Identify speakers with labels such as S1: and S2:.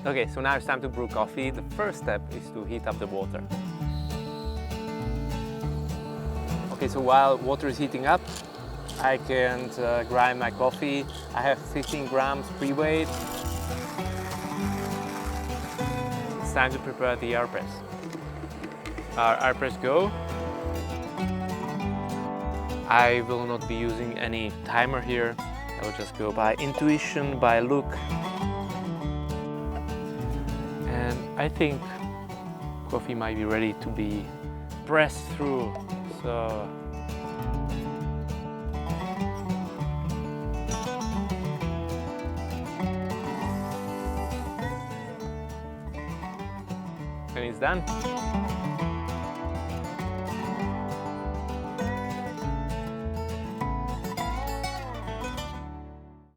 S1: Okay, so now it's time to brew coffee. The first step is to heat up the water. Okay, so while water is heating up, I can grind my coffee. I have 15 grams pre-weighed. It's time to prepare the AeroPress. Our AeroPress go. I will not be using any timer here. I will just go by intuition, by look. And I think coffee might be ready to be pressed through. So and it's done.